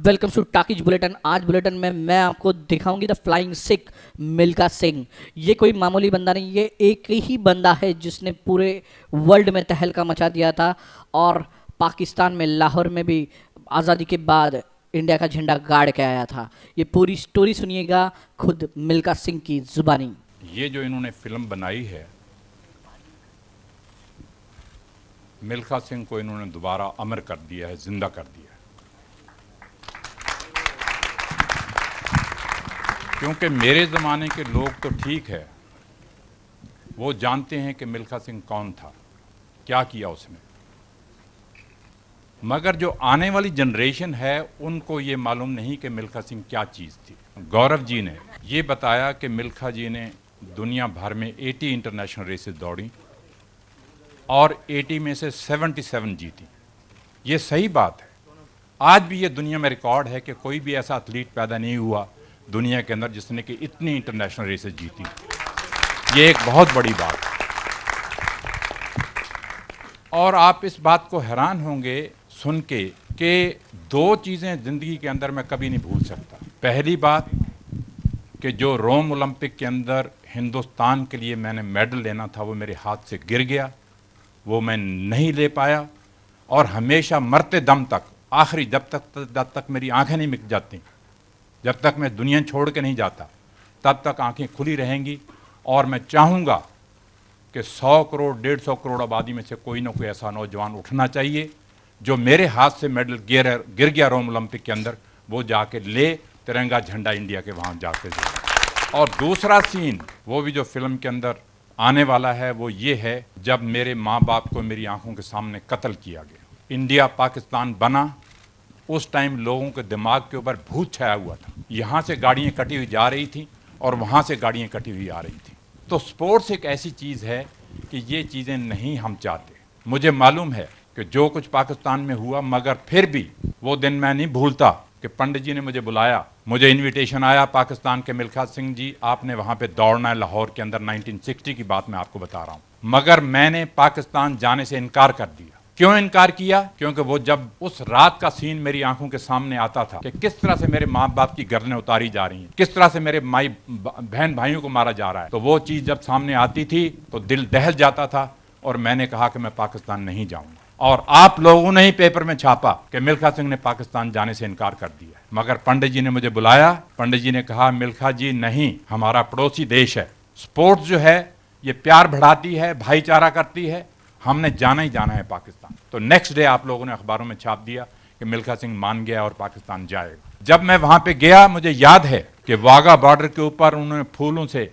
Welcome to talkies bulletin. आज bulletin में मैं आपको दिखाऊंगी द फ्लाइंग सिख मिल्खा सिंह। ये कोई मामूली बंदा नहीं, ये एक ही बंदा है जिसने पूरे वर्ल्ड में तहलका मचा दिया था और पाकिस्तान में लाहौर में भी आज़ादी के बाद इंडिया का झंडा गाड़ के आया था। ये पूरी स्टोरी सुनिएगा खुद मिल्खा सिंह की जुबानी। ये जो इन्होंने फिल्म बनाई है, मिल्खा सिंह को इन्होंने दोबारा अमर कर दिया है, जिंदा कर दिया है। क्योंकि मेरे ज़माने के लोग तो ठीक है, वो जानते हैं कि मिल्खा सिंह कौन था, क्या किया उसने, मगर जो आने वाली जनरेशन है उनको ये मालूम नहीं कि मिल्खा सिंह क्या चीज़ थी। गौरव जी ने ये बताया कि मिल्खा जी ने दुनिया भर में 80 इंटरनेशनल रेसेस दौड़ी और 80 में से 77 जीती। ये सही बात है। आज भी ये दुनिया में रिकॉर्ड है कि कोई भी ऐसा एथलीट पैदा नहीं हुआ दुनिया के अंदर जिसने कि इतनी इंटरनेशनल रेसेस जीती। ये एक बहुत बड़ी बात है। और आप इस बात को हैरान होंगे सुन के कि दो चीज़ें ज़िंदगी के अंदर मैं कभी नहीं भूल सकता। पहली बात कि जो रोम ओलंपिक के अंदर हिंदुस्तान के लिए मैंने मेडल लेना था वो मेरे हाथ से गिर गया, वो मैं नहीं ले पाया। और हमेशा मरते दम तक, आखिरी जब तक मेरी आंखें नहीं मिट जाती, जब तक मैं दुनिया छोड़ के नहीं जाता, तब तक आंखें खुली रहेंगी। और मैं चाहूँगा कि 100 करोड़ 150 करोड़ आबादी में से कोई ना कोई ऐसा नौजवान उठना चाहिए जो मेरे हाथ से मेडल गिर गया रोम ओलंपिक के अंदर, वो जाके ले तिरंगा झंडा इंडिया के वहाँ जाके दे। और दूसरा सीन वो भी जो फिल्म के अंदर आने वाला है वो ये है, जब मेरे माँ बाप को मेरी आंखों के सामने कत्ल किया गया, इंडिया पाकिस्तान बना, उस टाइम लोगों के दिमाग के ऊपर भूत छाया हुआ था। यहाँ से गाड़ियाँ कटी हुई जा रही थी और वहाँ से गाड़ियाँ कटी हुई आ रही थी। तो स्पोर्ट्स एक ऐसी चीज़ है कि ये चीज़ें नहीं हम चाहते। मुझे मालूम है कि जो कुछ पाकिस्तान में हुआ, मगर फिर भी वो दिन मैं नहीं भूलता कि पंडित जी ने मुझे बुलाया, मुझे इनविटेशन आया, पाकिस्तान के मिल्खा सिंह जी आपने वहाँ पे दौड़ना है लाहौर के अंदर। 1960 की बात मैं आपको बता रहा हूँ। मगर मैंने पाकिस्तान जाने से इनकार कर दिया। क्यों इनकार किया? क्योंकि वो जब उस रात का सीन मेरी आंखों के सामने आता था कि किस तरह से मेरे माँ बाप की गर्दनें उतारी जा रही हैं, किस तरह से मेरे बहन भाइयों को मारा जा रहा है, तो वो चीज़ जब सामने आती थी तो दिल दहल जाता था। और मैंने कहा कि मैं पाकिस्तान नहीं जाऊंगा। और आप लोगों ने ही पेपर में छापा कि मिल्खा सिंह ने पाकिस्तान जाने से इनकार कर दिया। मगर पंडित जी ने मुझे बुलाया, पंडित जी ने कहा मिल्खा जी नहीं, हमारा पड़ोसी देश है, स्पोर्ट्स जो है ये प्यार बढ़ाती है, भाईचारा करती है, हमने जाना ही जाना है पाकिस्तान। तो नेक्स्ट डे आप लोगों ने अखबारों में छाप दिया कि मिल्खा सिंह मान गया और पाकिस्तान जाएगा। जब मैं वहां पे गया, मुझे याद है कि वाघा बॉर्डर के ऊपर उन्होंने फूलों से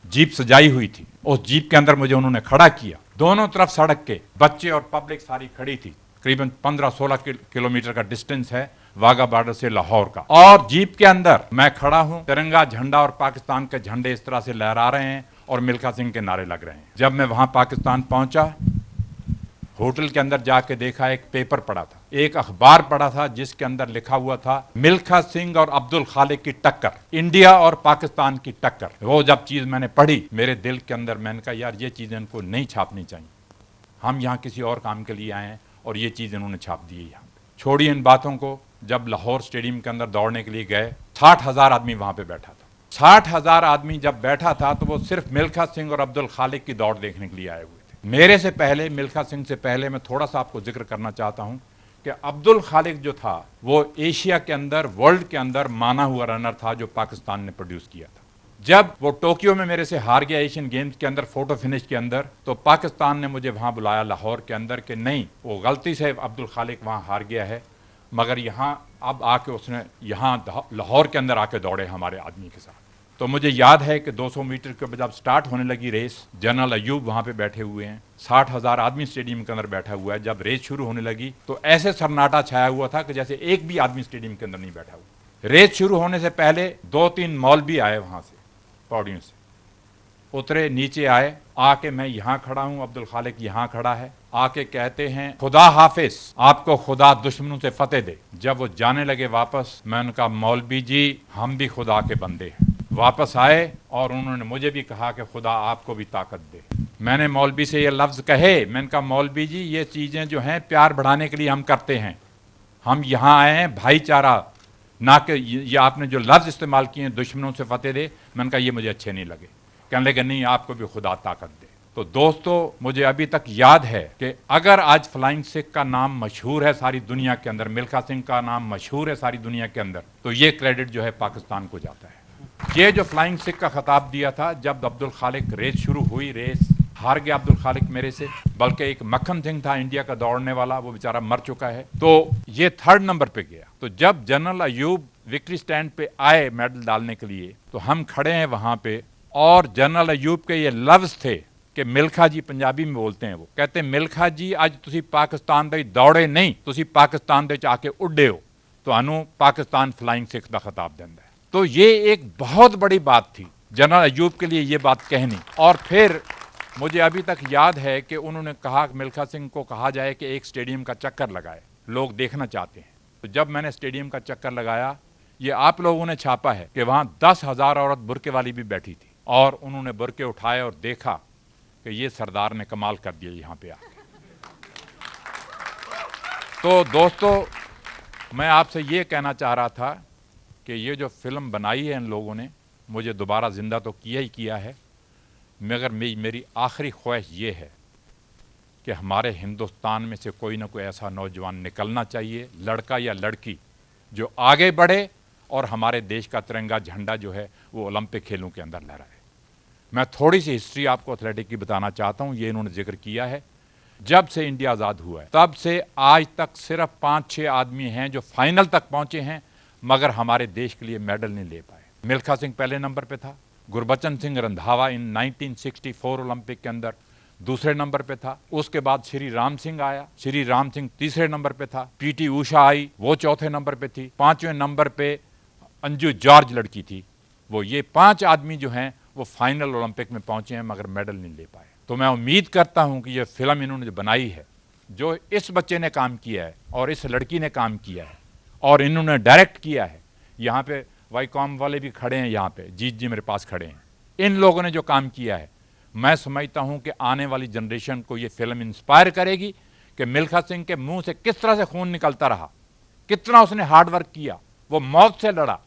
जीप सजाई हुई थी। उस जीप के अंदर मुझे उन्होंने खड़ा किया, दोनों तरफ सड़क के बच्चे और पब्लिक सारी खड़ी थी। करीबन 15-16 किलोमीटर का डिस्टेंस है वाघा बॉर्डर से लाहौर का। और जीप के अंदर मैं खड़ा हूं, तिरंगा झंडा और पाकिस्तान के झंडे इस तरह से लहरा रहे हैं और मिल्खा सिंह के नारे लग रहे हैं। जब मैं वहां पाकिस्तान पहुंचा, होटल के अंदर जाके देखा, एक पेपर पड़ा था, एक अखबार पड़ा था जिसके अंदर लिखा हुआ था मिल्खा सिंह और अब्दुल खालिक की टक्कर, इंडिया और पाकिस्तान की टक्कर। वो जब चीज़ मैंने पढ़ी मेरे दिल के अंदर, मैंने कहा यार ये चीज़ें इनको नहीं छापनी चाहिए, हम यहाँ किसी और काम के लिए आए हैं और ये चीज़ इन्होंने छाप दी है यहाँ। छोड़िए इन बातों को। जब लाहौर स्टेडियम के अंदर दौड़ने के लिए गए, 60,000 आदमी वहाँ पर बैठा था। 60,000 आदमी जब बैठा था तो वो सिर्फ मिल्खा सिंह और अब्दुल खालिक की दौड़ देखने के लिए आए हुए। मेरे से पहले, मिल्खा सिंह से पहले, मैं थोड़ा सा आपको जिक्र करना चाहता हूं कि अब्दुल खालिक जो था वो एशिया के अंदर, वर्ल्ड के अंदर माना हुआ रनर था जो पाकिस्तान ने प्रोड्यूस किया था। जब वो टोक्यो में मेरे से हार गया एशियन गेम्स के अंदर फोटो फिनिश के अंदर, तो पाकिस्तान ने मुझे वहां बुलाया लाहौर के अंदर कि नहीं, वो गलती से अब्दुल खालिक वहां हार गया है, मगर यहाँ अब आके उसने यहाँ लाहौर के अंदर आके दौड़े हमारे आदमी के साथ। तो मुझे याद है कि 200 मीटर के जब स्टार्ट होने लगी रेस, जनरल अयूब वहाँ पे बैठे हुए हैं, 60,000 आदमी स्टेडियम के अंदर बैठा हुआ है। जब रेस शुरू होने लगी तो ऐसे सन्नाटा छाया हुआ था कि जैसे एक भी आदमी स्टेडियम के अंदर नहीं बैठा हुआ। रेस शुरू होने से पहले 2-3 मौलवी आए वहाँ से, पौड़ियों से उतरे, नीचे आए, आके मैं यहाँ खड़ा हूँ, अब्दुल खालिक यहाँ खड़ा है, आके कहते हैं खुदा हाफिज, आपको खुदा दुश्मनों से फतेह दे। जब वो जाने लगे वापस, मैं उनका मौलवी जी हम भी खुदा के बंदे हैं। वापस आए और उन्होंने मुझे भी कहा कि खुदा आपको भी ताकत दे। मैंने मौलवी से ये लफ्ज़ कहे, मैंने कहा मौलवी जी ये चीज़ें जो हैं प्यार बढ़ाने के लिए हम करते हैं, हम यहाँ आए हैं भाईचारा ना कि ये आपने जो लफ्ज़ इस्तेमाल किए हैं दुश्मनों से फतेह दे, मैंने कहा ये मुझे अच्छे नहीं लगे। कहने लगे नहीं, आपको भी खुदा ताकत दे। तो दोस्तों, मुझे अभी तक याद है कि अगर आज फ्लाइंग सिख का नाम मशहूर है सारी दुनिया के अंदर, मिल्खा सिंह का नाम मशहूर है सारी दुनिया के अंदर, तो ये क्रेडिट जो है पाकिस्तान को जाता है। ये जो फ्लाइंग सिख का खिताब दिया था, जब अब्दुल खालिक रेस शुरू हुई, रेस हार गया अब्दुल खालिक मेरे से, बल्कि एक मक्खन सिंह था इंडिया का दौड़ने वाला, वो बेचारा मर चुका है, तो ये 3rd नंबर पे गया। तो जब जनरल अयूब विक्ट्री स्टैंड पे आए मेडल डालने के लिए, तो हम खड़े हैं वहां पे, और जनरल अयूब के ये लफ्ज थे कि मिल्खा जी, पंजाबी में बोलते हैं, वो कहते मिल्खा जी अज तुसी पाकिस्तान दे दौड़े नहीं, तुसी पाकिस्तान दे आके उड्डे हो, तो अनु पाकिस्तान फ्लाइंग सिख का खिताब देंदा है। तो ये एक बहुत बड़ी बात थी जनरल अयूब के लिए ये बात कहनी। और फिर मुझे अभी तक याद है कि उन्होंने कहा कि मिल्खा सिंह को कहा जाए कि एक स्टेडियम का चक्कर लगाए, लोग देखना चाहते हैं। तो जब मैंने स्टेडियम का चक्कर लगाया, ये आप लोगों ने छापा है कि वहाँ 10,000 औरत बुरके वाली भी बैठी थी, और उन्होंने बुरके उठाए और देखा कि ये सरदार ने कमाल कर दिया यहाँ पे आके। तो दोस्तों, मैं आपसे ये कहना चाह रहा था कि ये जो फिल्म बनाई है इन लोगों ने, मुझे दोबारा जिंदा तो किया ही किया है, मगर मेरी आखिरी ख्वाहिश ये है कि हमारे हिंदुस्तान में से कोई ना कोई ऐसा नौजवान निकलना चाहिए, लड़का या लड़की, जो आगे बढ़े और हमारे देश का तिरंगा झंडा जो है वो ओलंपिक खेलों के अंदर लहराए। मैं थोड़ी सी हिस्ट्री आपको एथलेटिक की बताना चाहता हूँ, ये इन्होंने जिक्र किया है। जब से इंडिया आज़ाद हुआ है तब से आज तक सिर्फ 5-6 आदमी हैं जो फाइनल तक पहुँचे हैं, मगर हमारे देश के लिए मेडल नहीं ले पाए। मिल्खा सिंह पहले नंबर पे था, गुरबचन सिंह रंधावा इन 1964 ओलंपिक के अंदर दूसरे नंबर पे था, उसके बाद श्री राम सिंह आया, श्री राम सिंह तीसरे नंबर पे था, पीटी उषा आई, वो चौथे नंबर पे थी, 5वें नंबर पे अंजू जॉर्ज लड़की थी। वो ये 5 आदमी जो हैं वो फाइनल ओलंपिक में पहुंचे हैं, मगर मेडल नहीं ले पाए। तो मैं उम्मीद करता हूं कि ये फिल्म इन्होंने जो बनाई है, जो इस बच्चे ने काम किया है और इस लड़की ने काम किया है और इन्होंने डायरेक्ट किया है, यहाँ पे वाईकॉम वाले भी खड़े हैं, यहाँ पे जीत जी मेरे पास खड़े हैं, इन लोगों ने जो काम किया है, मैं समझता हूं कि आने वाली जनरेशन को ये फिल्म इंस्पायर करेगी कि मिल्खा सिंह के मुंह से किस तरह से खून निकलता रहा, कितना उसने हार्ड वर्क किया, वो मौत से लड़ा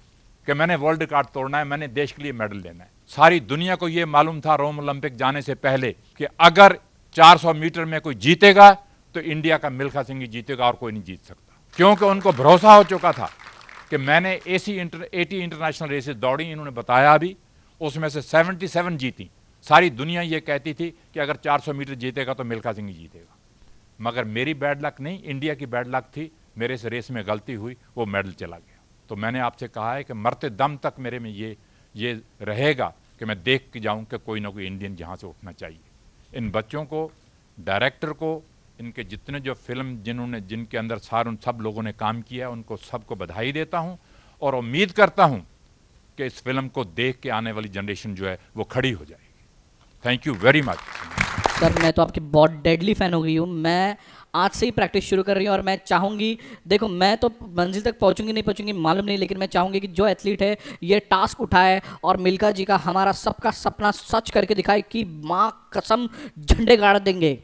कि मैंने वर्ल्ड रिकॉर्ड तोड़ना है, मैंने देश के लिए मेडल लेना है। सारी दुनिया को ये मालूम था रोम ओलंपिक जाने से पहले कि अगर 400 मीटर में कोई जीतेगा तो इंडिया का मिल्खा सिंह ही जीतेगा और कोई नहीं जीत सकता, क्योंकि उनको भरोसा हो चुका था कि मैंने 80 इंटरनेशनल रेसेस दौड़ी, इन्होंने बताया अभी, उसमें से 77 जीती। सारी दुनिया ये कहती थी कि अगर 400 मीटर जीतेगा तो मिल्खा सिंह ही जीतेगा, मगर मेरी बैड लक नहीं, इंडिया की बैड लक थी, मेरे से रेस में गलती हुई, वो मेडल चला गया। तो मैंने आपसे कहा है कि मरते दम तक मेरे में ये रहेगा कि मैं देख के जाऊं कि कोई ना कोई इंडियन यहाँ से उठना चाहिए। इन बच्चों को, डायरेक्टर को, इनके जितने जो फिल्म जिनके अंदर उन सब लोगों ने काम किया है, उनको सबको बधाई देता हूँ और उम्मीद करता हूँ कि इस फिल्म को देख के आने वाली जनरेशन जो है वो खड़ी हो जाएगी। Thank you very much. Sir, मैं तो आपकी बहुत डेडली फ़ैन हो गई हूँ। मैं आज से ही प्रैक्टिस शुरू कर रही हूँ और मैं चाहूँगी, देखो मैं तो मंजिल तक पहुँचूंगी नहीं पहुँचूंगी मालूम नहीं, लेकिन मैं चाहूँगी कि जो एथलीट है ये टास्क उठाए और मिल्खा जी का, हमारा सबका सपना सच करके दिखाए कि माँ कसम झंडे गाड़ देंगे।